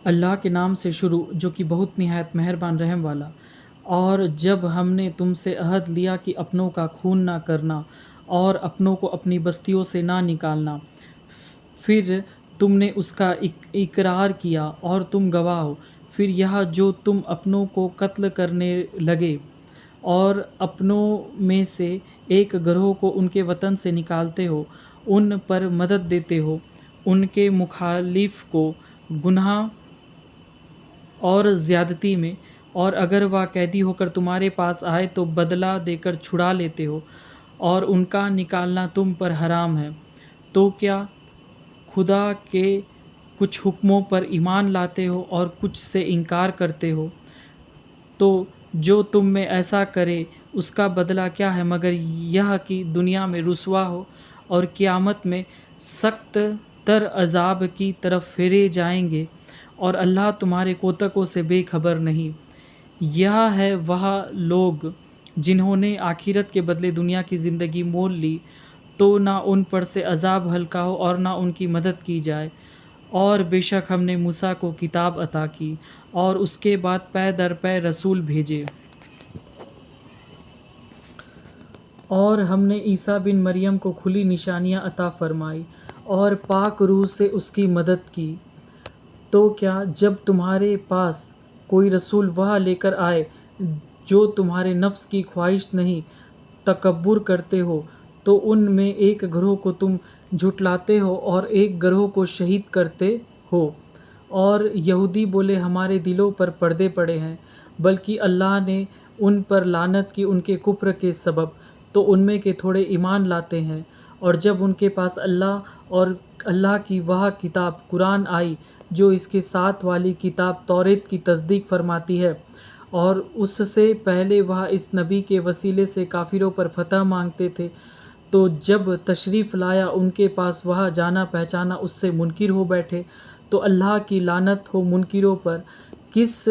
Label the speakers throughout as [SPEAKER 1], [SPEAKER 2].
[SPEAKER 1] اللہ کے نام سے شروع جو کہ بہت نہایت مہربان رحم والا۔ اور جب ہم نے تم سے عہد لیا کہ اپنوں کا خون نہ کرنا اور اپنوں کو اپنی بستیوں سے نہ نکالنا، پھر تم نے اس کا اقرار کیا اور تم گواہ ہو، پھر یہ جو تم اپنوں کو قتل کرنے لگے اور اپنوں میں سے ایک گروہ کو ان کے وطن سے نکالتے ہو، ان پر مدد دیتے ہو، ان کے مخالف کو گناہ اور زیادتی میں، اور اگر وہ قیدی ہو کر تمہارے پاس آئے تو بدلہ دے کر چھڑا لیتے ہو، اور ان کا نکالنا تم پر حرام ہے، تو کیا خدا کے کچھ حکموں پر ایمان لاتے ہو اور کچھ سے انکار کرتے ہو؟ تو جو تم میں ایسا کرے اس کا بدلہ کیا ہے مگر یہ کہ دنیا میں رسوا ہو اور قیامت میں سخت تر عذاب کی طرف پھیرے جائیں گے، اور اللہ تمہارے کوتکوں سے بے خبر نہیں۔ یہ ہے وہ لوگ جنہوں نے آخرت کے بدلے دنیا کی زندگی مول لی، تو نہ ان پر سے عذاب ہلکا ہو اور نہ ان کی مدد کی جائے۔ اور بے شک ہم نے موسیٰ کو کتاب عطا کی اور اس کے بعد پے در پے رسول بھیجے۔ اور ہم نے عیسیٰ بن مریم کو کھلی نشانیاں عطا فرمائیں اور پاک روح سے اس کی مدد کی۔ تو کیا جب تمہارے پاس کوئی رسول وہ لے کر آئے جو تمہارے نفس کی خواہش نہیں تکبر کرتے ہو، تو ان میں ایک گروہ کو تم جھٹلاتے ہو اور ایک گروہ کو شہید کرتے ہو؟ اور یہودی بولے ہمارے دلوں پر پردے پڑے ہیں، بلکہ اللہ نے ان پر لعنت کی ان کے کفر کے سبب، تو ان میں کے تھوڑے ایمان لاتے ہیں۔ اور جب ان کے پاس اللہ اور اللہ کی وہ کتاب قرآن آئی جو اس کے ساتھ والی کتاب توریت کی تصدیق فرماتی ہے، اور اس سے پہلے وہ اس نبی کے وسیلے سے کافروں پر فتح مانگتے تھے، تو جب تشریف لایا ان کے پاس وہ جانا پہچانا اس سے منکر ہو بیٹھے، تو اللہ کی لعنت ہو منکروں پر۔ کس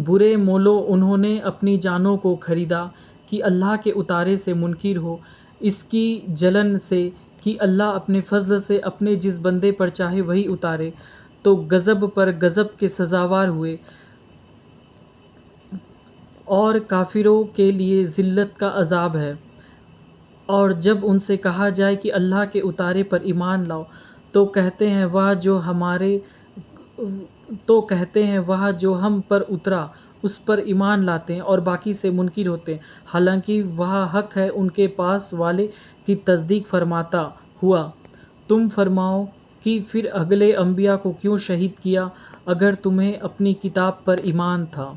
[SPEAKER 1] برے مولوں انہوں نے اپنی جانوں کو خریدا کہ اللہ کے اتارے سے منکر ہو، اس کی جلن سے کہ اللہ اپنے فضل سے اپنے جس بندے پر چاہے وہی اتارے، تو غضب پر غضب کے سزاوار ہوئے۔ اور کافروں کے لیے ذلت کا عذاب ہے۔ اور جب ان سے کہا جائے کہ اللہ کے اتارے پر ایمان لاؤ، تو کہتے ہیں وہ جو ہم پر اترا اس پر ایمان لاتے ہیں اور باقی سے منکر ہوتے ہیں، حالانکہ وہ حق ہے ان کے پاس والے کی تصدیق فرماتا ہوا۔ تم فرماؤ کہ پھر اگلے انبیاء کو کیوں شہید کیا اگر تمہیں اپنی کتاب پر ایمان تھا؟